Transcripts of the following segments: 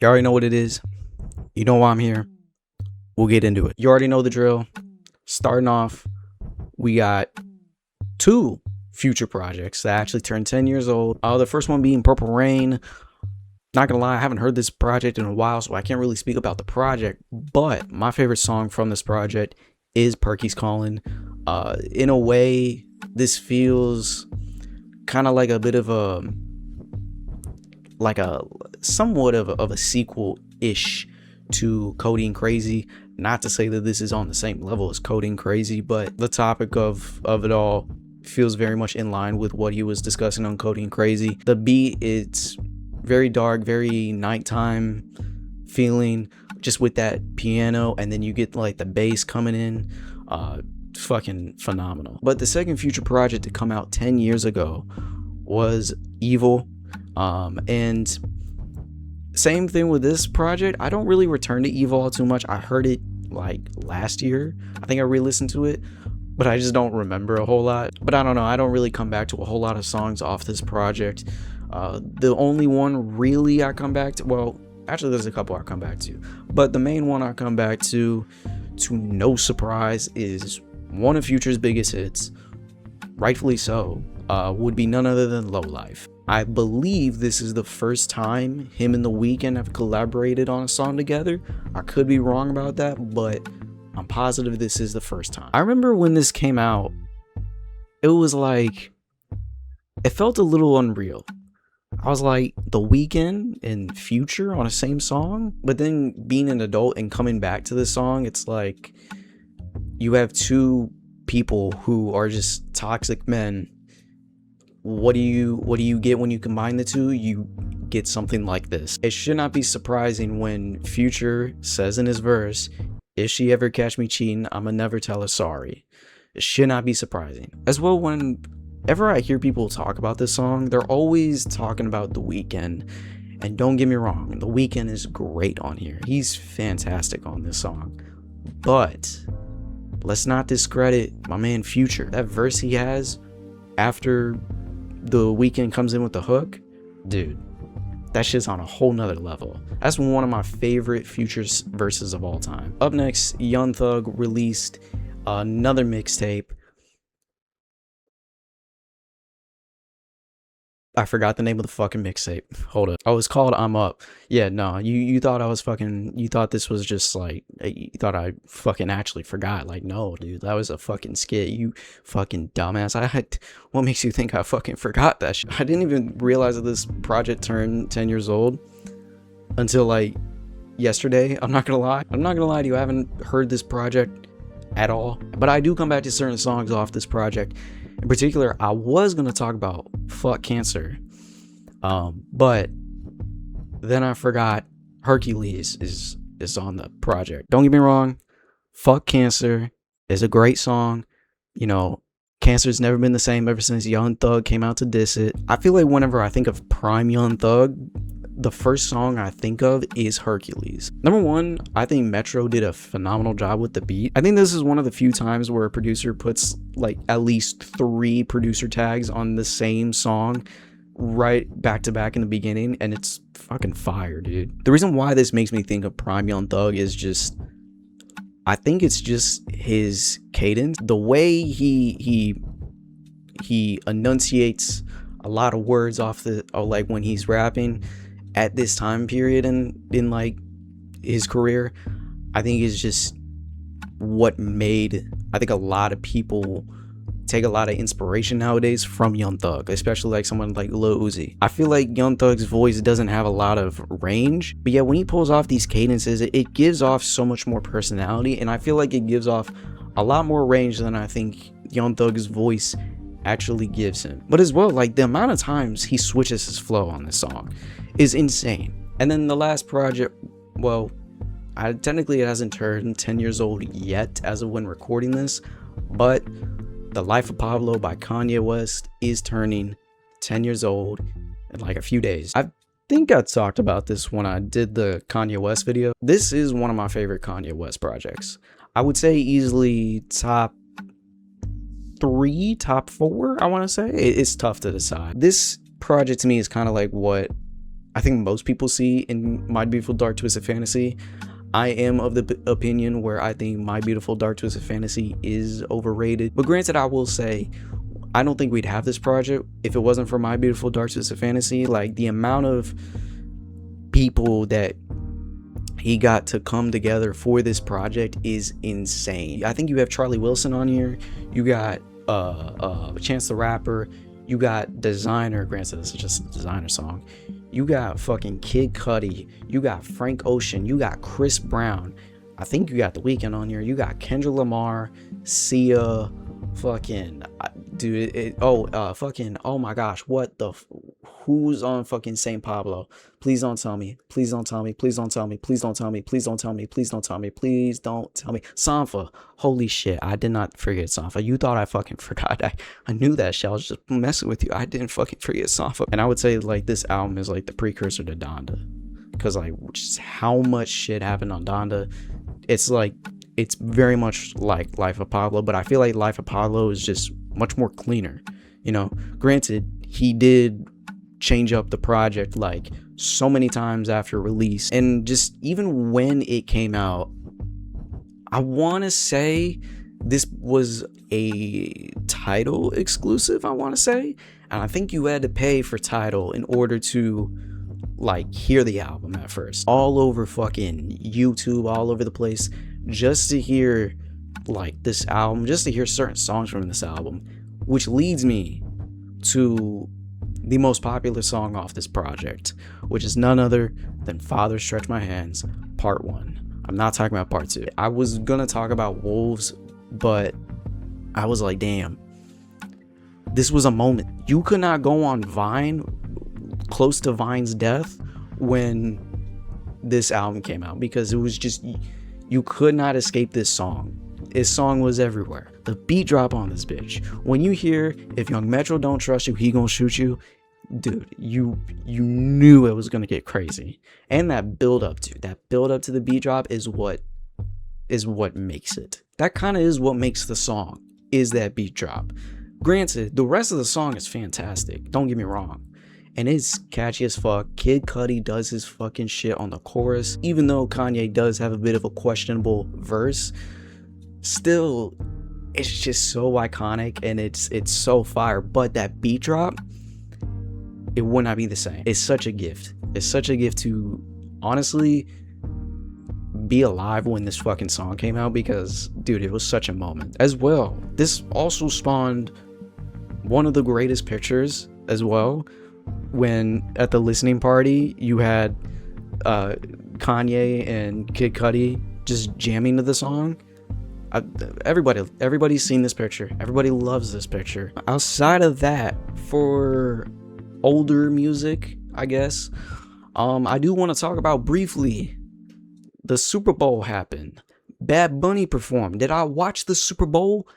You already know what it is. You know why I'm here. We'll get into it. You already know the drill. Starting off, we got two future projects that actually turned 10 years old. The first one being Purple Rain. Not gonna lie, I haven't heard this project in a while, so I can't really speak about the project, but my favorite song from this project is Perkys Calling. In a way, this feels kind of like a bit of somewhat of a sequel-ish to Codeine Crazy. Not to say that this is on the same level as Codeine Crazy, but the topic of it all feels very much in line with what he was discussing on Codeine Crazy. The beat, it's very dark, very nighttime feeling, just with that piano, and then you get like the bass coming in. Fucking phenomenal. But the second future project to come out 10 years ago was Evil. And same thing with this project. I don't really return to Evil all too much. I heard it like last year. I think I re-listened to it, but I just don't remember a whole lot. But I don't know, I don't really come back to a whole lot of songs off this project. The only one really I come back to, well, actually there's a couple I come back to, but the main one I come back to no surprise, is one of Future's biggest hits, rightfully so, would be none other than Low Life. I believe this is the first time him and The Weeknd have collaborated on a song together. I could be wrong about that, but I'm positive this is the first time. I remember when this came out, it was like, it felt a little unreal. I was like, The Weeknd and Future on the same song? But then being an adult and coming back to this song, it's like you have two people who are just toxic men. What do you get when you combine the two? You get something like this. It should not be surprising when Future says in his verse, "If she ever catch me cheating, I'ma never tell her sorry." It should not be surprising. As well, whenever I hear people talk about this song, they're always talking about The Weeknd. And don't get me wrong, The Weeknd is great on here. He's fantastic on this song. But let's not discredit my man Future. That verse he has after The Weeknd comes in with the hook, dude, that shit's on a whole nother level. That's one of my favorite Future's verses of all time. Up next, Young Thug released another mixtape. I forgot the name of the fucking mixtape. Hold up. Oh, it's called I'm Up. Yeah, no, you thought I was fucking, you thought this was just like, you thought I fucking actually forgot. Like, no, dude, that was a fucking skit. You fucking dumbass. What makes you think I fucking forgot that shit? I didn't even realize that this project turned 10 years old until like yesterday. I'm not gonna lie to you. I haven't heard this project at all, but I do come back to certain songs off this project. In particular, I was going to talk about Fuck Cancer, but then I forgot Hercules is on the project. Don't get me wrong, Fuck Cancer is a great song. You know, Cancer's never been the same ever since Young Thug came out to diss it. I feel like whenever I think of prime Young Thug, the first song I think of is Hercules. Number one, I think Metro did a phenomenal job with the beat. I think this is one of the few times where a producer puts like at least 3 producer tags on the same song right back to back in the beginning, and it's fucking fire, dude. The reason why this makes me think of prime Young Thug is just, I think it's just his cadence, the way he enunciates a lot of words off like when he's rapping at this time period in like his career. I think is just what made, I think, a lot of people take a lot of inspiration nowadays from Young Thug, especially like someone like Lil Uzi. I feel like Young Thug's voice doesn't have a lot of range, but yet when he pulls off these cadences, it gives off so much more personality, and I feel like it gives off a lot more range than I think Young Thug's voice actually gives him. But as well, like the amount of times he switches his flow on this song is insane. And then the last project, well, technically it hasn't turned 10 years old yet as of when recording this, but The Life of Pablo by Kanye West is turning 10 years old in like a few days. I think I talked about this when I did the Kanye West video. This is one of my favorite Kanye West projects. I would say easily top 3, top 4, I want to say. It's tough to decide. This project to me is kind of like what I think most people see in My Beautiful Dark Twisted Fantasy. I am of the opinion where I think My Beautiful Dark Twisted Fantasy is overrated. But granted, I will say, I don't think we'd have this project if it wasn't for My Beautiful Dark Twisted Fantasy. Like, the amount of people that he got to come together for this project is insane. I think you have Charlie Wilson on here. You got Chance the Rapper. You got Designer. Granted, this is just a Designer song. You got fucking Kid Cudi. You got Frank Ocean. You got Chris Brown. I think you got The Weeknd on here. You got Kendrick Lamar, Sia, fucking dude. Oh my gosh, what the who's on fucking St. Pablo? Please don't tell me. Please don't tell me. Please don't tell me. Please don't tell me. Please don't tell me. Please don't tell me. Please don't tell me. Sampha. Holy shit. I did not forget Sampha. You thought I fucking forgot. I knew that shit. I was just messing with you. I didn't fucking forget Sampha. And I would say like this album is like the precursor to Donda. Because like just how much shit happened on Donda. It's like, it's very much like Life of Pablo, but I feel like Life of Pablo is just much more cleaner. You know, granted, he did change up the project like so many times after release, and just even when it came out, I want to say this was a Tidal exclusive, I want to say, and I think you had to pay for Tidal in order to like hear the album at first. All over fucking YouTube, all over the place, just to hear like this album, just to hear certain songs from this album, which leads me to the most popular song off this project, which is none other than Father Stretch My Hands Part 1. I'm not talking about Part 2. I was gonna talk about Wolves, but I was like, damn, this was a moment. You could not go on Vine close to Vine's death when this album came out, because it was just, you could not escape this song. This song was everywhere. The beat drop on this bitch. When you hear If Young Metro Don't Trust You, He Gon' Shoot You, dude, you knew it was gonna get crazy. And that build up to the beat drop is what makes it. That kind of is what makes the song, is that beat drop. Granted, the rest of the song is fantastic, don't get me wrong, and it's catchy as fuck. Kid Cudi does his fucking shit on the chorus, even though Kanye does have a bit of a questionable verse. Still, it's just so iconic, and it's so fire. But that beat drop, it would not be the same. It's such a gift. It's such a gift to honestly be alive when this fucking song came out, because dude, it was such a moment. As well, this also spawned one of the greatest pictures as well, when at the listening party you had Kanye and Kid Cudi just jamming to the song. Everybody's seen this picture. Everybody loves this picture. Outside of that, for older music, I guess, I do want to talk about briefly, the Super Bowl happened. Bad Bunny performed. Did I watch the Super Bowl?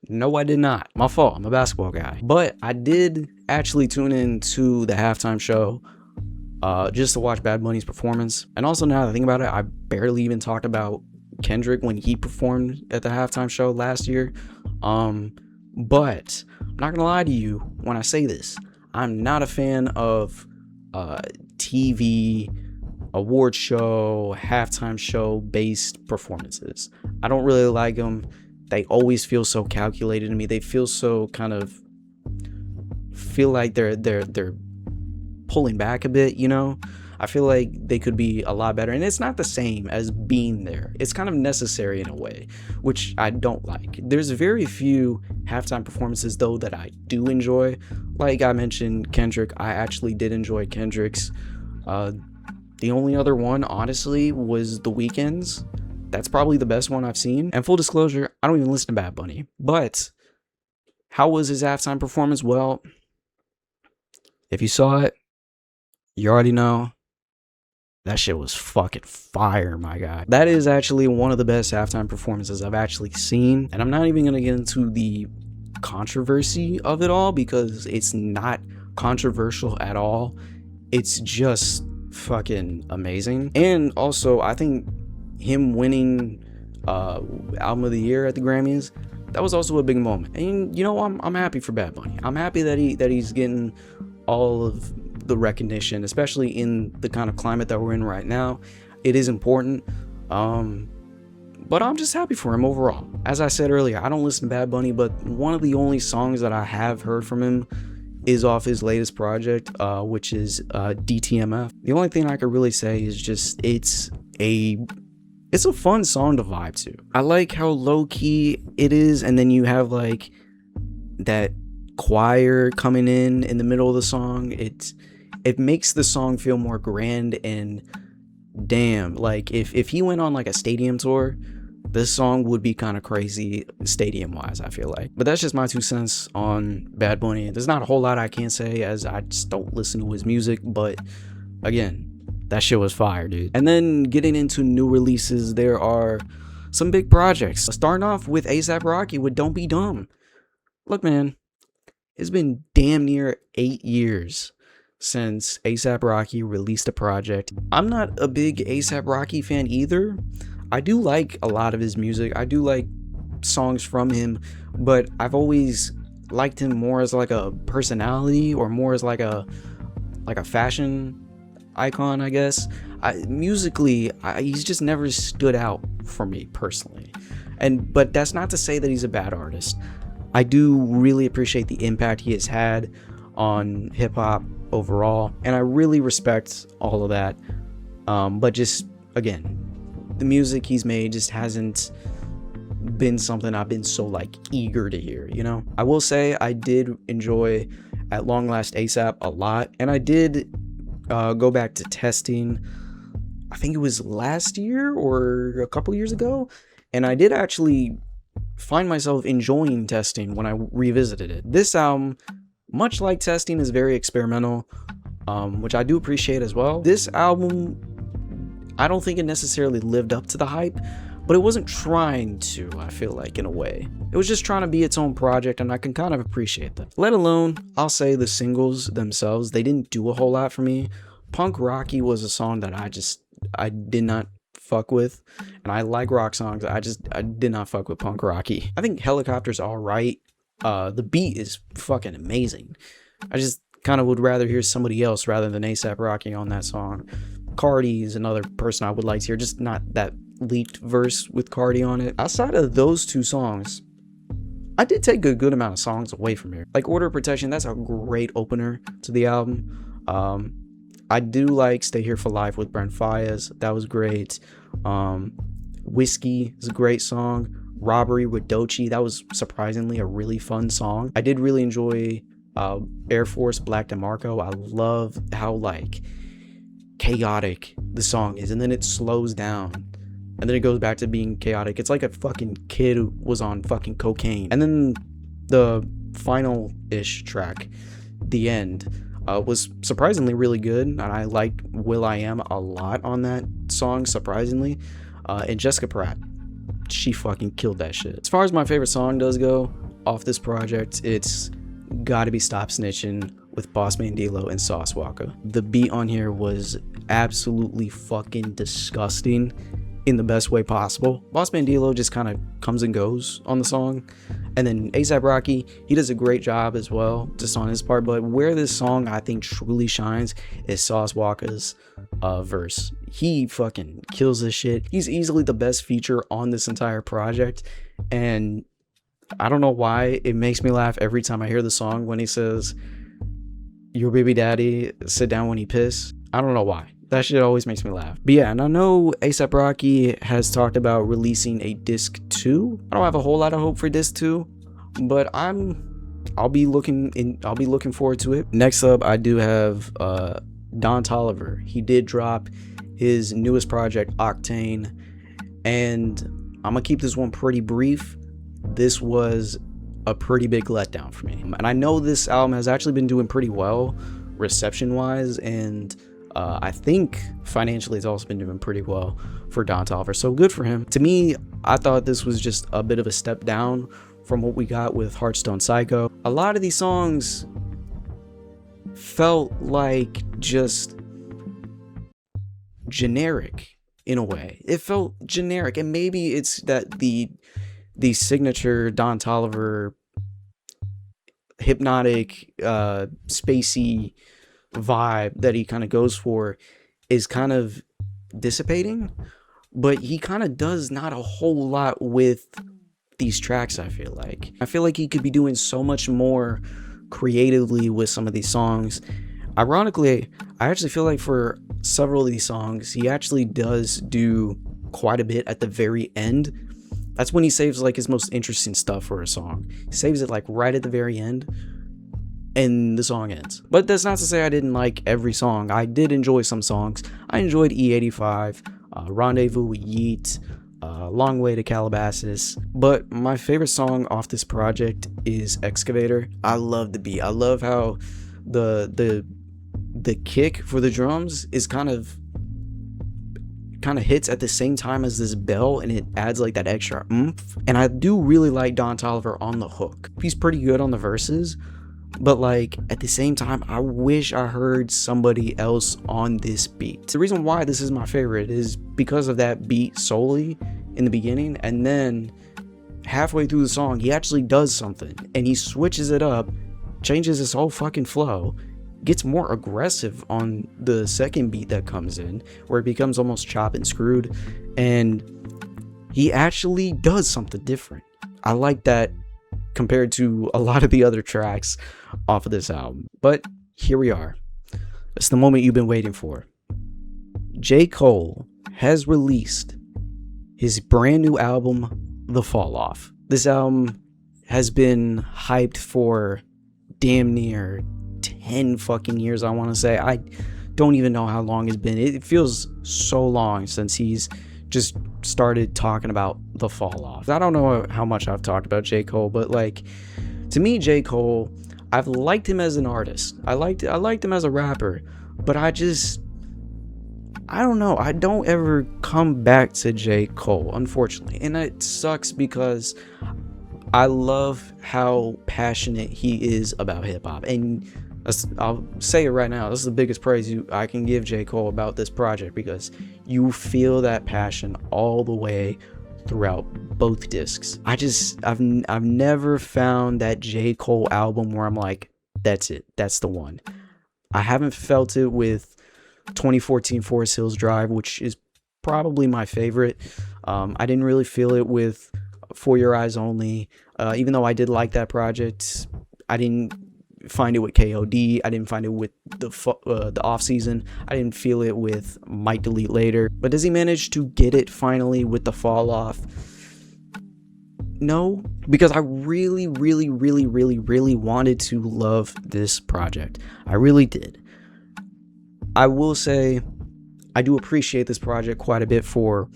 No, I did not. My fault. I'm a basketball guy. But I did actually tune in to the halftime show just to watch Bad Bunny's performance. And also, now that I think about it, I barely even talked about Kendrick when he performed at the halftime show last year. But I'm not gonna lie to you when I say this. I'm not a fan of TV award show, halftime show based performances. I don't really like them. They always feel so calculated to me. They feel so kind of feel like they're pulling back a bit, you know? I feel like they could be a lot better, and it's not the same as being there. It's kind of necessary in a way, which I don't like. There's very few halftime performances though that I do enjoy. Like I mentioned Kendrick, I actually did enjoy Kendrick's. The only other one, honestly, was The Weeknd's. That's probably the best one I've seen. And full disclosure, I don't even listen to Bad Bunny. But how was his halftime performance? Well, if you saw it, you already know. That shit was fucking fire, my guy. That is actually one of the best halftime performances I've actually seen. And I'm not even going to get into the controversy of it all, because it's not controversial at all. It's just fucking amazing. And also, I think him winning album of the year at the Grammys, that was also a big moment. And you know, I'm happy for Bad Bunny. I'm happy that he's getting all of the recognition, especially in the kind of climate that we're in right now. It is important. But I'm just happy for him overall. As I said earlier, I don't listen to Bad Bunny, but one of the only songs that I have heard from him is off his latest project, which is DtMF. The only thing I could really say is just it's a fun song to vibe to. I like how low-key it is, and then you have like that choir coming in the middle of the song. It makes the song feel more grand, and damn, like if he went on like a stadium tour, this song would be kind of crazy stadium wise, I feel like. But that's just my 2 cents on Bad Bunny. There's not a whole lot I can say, as I just don't listen to his music, but again, that shit was fire, dude. And then getting into new releases, there are some big projects. Starting off with A$AP Rocky with Don't Be Dumb. Look, man, it's been damn near 8 years since A$AP Rocky released a project. I'm not a big A$AP Rocky fan either. I do like a lot of his music. I do like songs from him, but I've always liked him more as like a personality, or more as like a fashion icon, I guess. Musically, he's just never stood out for me personally. But that's not to say that he's a bad artist. I do really appreciate the impact he has had on hip hop overall, and I really respect all of that. But just again, the music he's made just hasn't been something I've been so like eager to hear, you know? I will say I did enjoy At Long Last A$AP a lot, and I did go back to Testing, I think it was last year or a couple years ago, and I did actually find myself enjoying Testing when I revisited it. This album, much like Testing, is very experimental, which I do appreciate as well. This album, I don't think it necessarily lived up to the hype, but it wasn't trying to, I feel like, in a way. It was just trying to be its own project, and I can kind of appreciate that. Let alone, I'll say the singles themselves, they didn't do a whole lot for me. Punk Rocky was a song that I did not fuck with, and I like rock songs. I did not fuck with Punk Rocky. I think Helicopter's alright. The beat is fucking amazing. I just kind of would rather hear somebody else rather than A$AP Rocky on that song. Cardi is another person I would like to hear, just not that leaked verse with Cardi on it. Outside of those 2 songs, I did take a good amount of songs away from here. Like Order of Protection, that's a great opener to the album. I do like Stay Here for Life with Brent Faiyaz. That was great. Whiskey is a great song. Robbery with Doechii, that was surprisingly a really fun song. I did really enjoy Air Force Black DeMarco. I love how like chaotic the song is, and then it slows down, and then it goes back to being chaotic. It's like a fucking kid who was on fucking cocaine. And then the final-ish track, The End, was surprisingly really good, and I liked will.i.am a lot on that song, surprisingly. And Jessica Pratt, she fucking killed that shit. As far as my favorite song does go off this project, it's gotta be Stop Snitching with Bossman, Dlow, and Sauce Walka. The beat on here was absolutely fucking disgusting in the best way possible. Bossman Dlow just kind of comes and goes on the song, and then A$AP Rocky, he does a great job as well, just on his part. But where this song I think truly shines is Sauce Walka's verse. He fucking kills this shit. He's easily the best feature on this entire project, and I don't know why it makes me laugh every time I hear the song when he says, "Your baby daddy sit down when he piss." I don't know why. That shit always makes me laugh. But yeah, and I know A$AP Rocky has talked about releasing a disc 2. I don't have a whole lot of hope for disc 2, but I'll be looking forward to it. Next up, I do have Don Toliver. He did drop his newest project, OCTANE, and I'm gonna keep this one pretty brief. This was a pretty big letdown for me, and I know this album has actually been doing pretty well reception wise, and I think financially it's also been doing pretty well for Don Toliver, so good for him. To me, I thought this was just a bit of a step down from what we got with Heartstone Psycho. A lot of these songs felt like just generic in a way. It felt generic, and maybe it's that the signature Don Toliver hypnotic spacey vibe that he kind of goes for is kind of dissipating, but he kind of does not a whole lot with these tracks. I feel like he could be doing so much more creatively with some of these songs. Ironically, I actually feel like for several of these songs, he actually does do quite a bit at the very end. That's when he saves like his most interesting stuff for a song. He saves it like right at the very end, and the song ends. But that's not to say I didn't like every song. I did enjoy some songs. I enjoyed E85, Rendezvous with Yeet, Long Way to Calabasas. But my favorite song off this project is Excavator. I love the beat. I love how the kick for the drums is kind of hits at the same time as this bell, and it adds like that extra oomph. And I do really like Don Toliver on the hook. He's pretty good on the verses, but like at the same time, I wish I heard somebody else on this beat. The reason why this is my favorite is because of that beat solely in the beginning, and then halfway through the song he actually does something and he switches it up, changes his whole fucking flow, gets more aggressive on the second beat that comes in, where it becomes almost chopped and screwed, and he actually does something different. I like that compared to a lot of the other tracks off of this album. But here we are. It's the moment you've been waiting for. J. Cole has released his brand new album, The Fall Off. This album has been hyped for damn near 10 fucking years, I want to say. I don't even know how long it's been. It feels so long since he's just started talking about The Fall Off. I don't know how much I've talked about J. Cole, but like, to me, J. Cole, I've liked him as an artist. I liked him as a rapper, but I don't know. I don't ever come back to J. Cole, unfortunately. And it sucks because I love how passionate he is about hip-hop. And I'll say it right now, this is the biggest praise I can give J. Cole about this project, because you feel that passion all the way throughout both discs. I've never found that J. Cole album where I'm like, that's it, that's the one. I haven't felt it with 2014 Forest Hills Drive, which is probably my favorite. I didn't really feel it with For Your Eyes Only, even though I did like that project. I didn't find it with KOD. I didn't find it with the off season. I didn't feel it with Might Delete Later. But does he manage to get it finally with The Fall Off? No, because I really wanted to love this project. I really did. I will say I do appreciate this project quite a bit for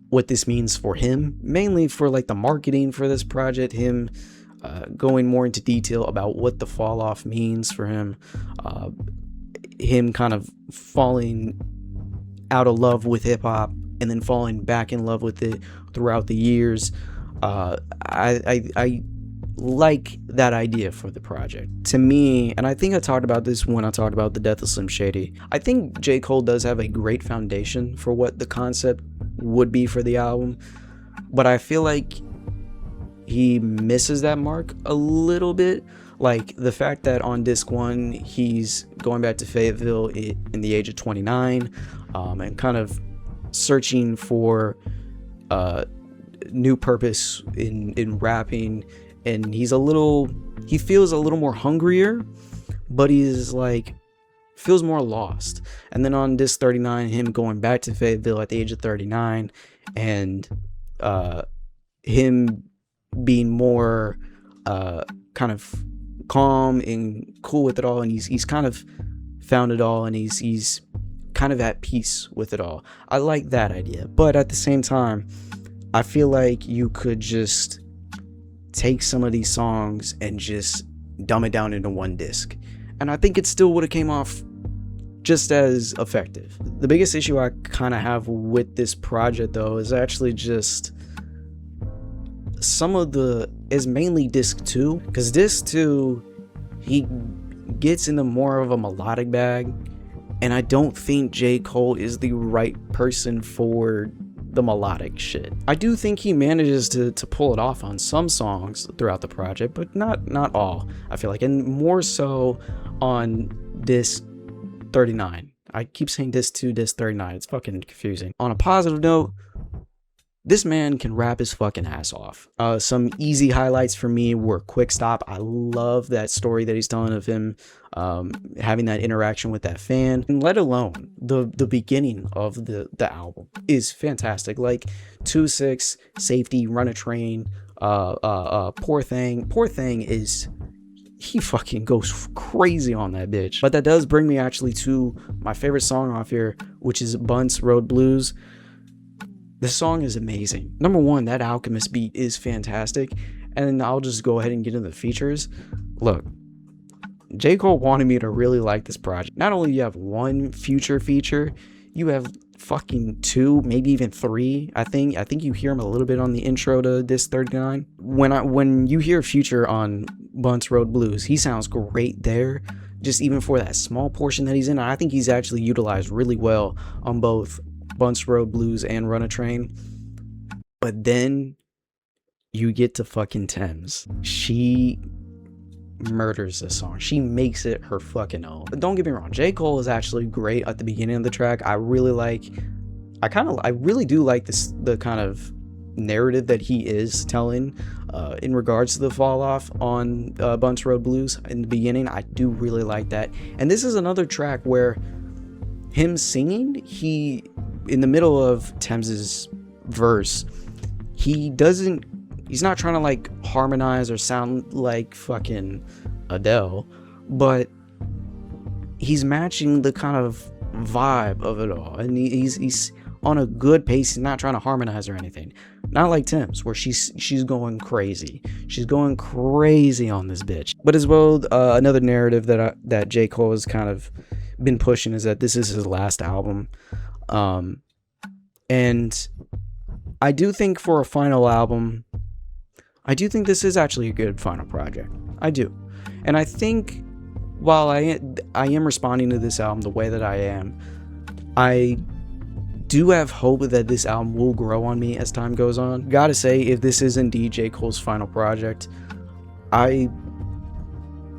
what this means for him, mainly for like the marketing for this project, him going more into detail about what The Fall Off means for him, him kind of falling out of love with hip-hop and then falling back in love with it throughout the years. I like that idea for the project. To me, and I think I talked about this when I talked about The Death of Slim Shady, I think J. Cole does have a great foundation for what the concept would be for the album, but I feel like he misses that mark a little bit. Like the fact that on disc 1 he's going back to Fayetteville in the age of 29, and kind of searching for new purpose in rapping, and he feels a little more hungrier, but he's like feels more lost. And then on disc 39, him going back to Fayetteville at the age of 39, and him being more kind of calm and cool with it all, and he's kind of found it all, and he's kind of at peace with it all. I like that idea, but at the same time, I feel like you could just take some of these songs and just dumb it down into one disc, and I think it still would have came off just as effective. The biggest issue I kind of have with this project though is actually just is mainly disc 2, because disc 2 he gets into more of a melodic bag, and I don't think J. Cole is the right person for the melodic shit. I do think he manages to pull it off on some songs throughout the project, but not all, I feel like, and more so on disc 39. I keep saying disc 2, disc 39. It's fucking confusing. On a positive note, this man can rap his fucking ass off. Some easy highlights for me were Quick Stop. I love that story that he's telling of him having that interaction with that fan. And let alone the beginning of the album is fantastic. Like 2-6, Safety, Run a Train, Poor Thing. Poor Thing is... he fucking goes crazy on that bitch. But that does bring me actually to my favorite song off here, which is Bunce, Road Blues. This song is amazing. Number one, that Alchemist beat is fantastic. And I'll just go ahead and get into the features. Look, J. Cole wanted me to really like this project. Not only do you have one Future feature, you have fucking 2, maybe even 3. I think you hear him a little bit on the intro to disc 39. When you hear Future on Bunce Road Blues, he sounds great there, just even for that small portion that he's in. I think he's actually utilized really well on both Bunce Road Blues and Run a Train. But then you get to fucking Tems. She murders this song. She makes it her fucking own. But don't get me wrong, J. Cole is actually great at the beginning of the track. I really do like the kind of narrative that he is telling in regards to the fall off on Bunce Road Blues in the beginning. I do really like that. And this is another track where him singing, in the middle of Tems's verse, he's not trying to like harmonize or sound like fucking Adele, but he's matching the kind of vibe of it all, and he's on a good pace. He's not trying to harmonize or anything. Not like Tems, where she's going crazy. She's going crazy on this bitch. But as well, another narrative that J. Cole has kind of been pushing is that this is his last album. And I do think for a final album, I do think this is actually a good final project. I do. And I think while I am responding to this album the way that I am, I do have hope that this album will grow on me as time goes on. Gotta say, if this is indeed J. Cole's final project, I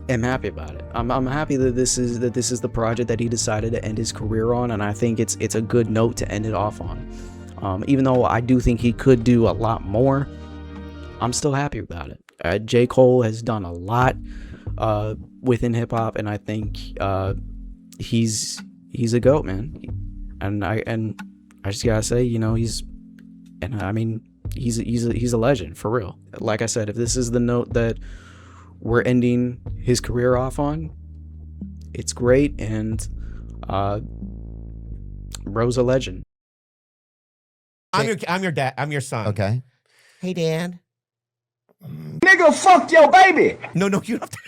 am happy about it. I'm happy that this is the project that he decided to end his career on, and I think it's a good note to end it off on. Even though I do think he could do a lot more, I'm still happy about it. J. Cole has done a lot within hip hop, and I think he's a GOAT, man. And I just gotta say, he's a legend for real. Like I said, if this is the note that we're ending his career off on, it's great, and bro's a legend. I'm your dad. I'm your son. Okay. Hey, Dad. Nigga, fuck your baby. No, you don't have to.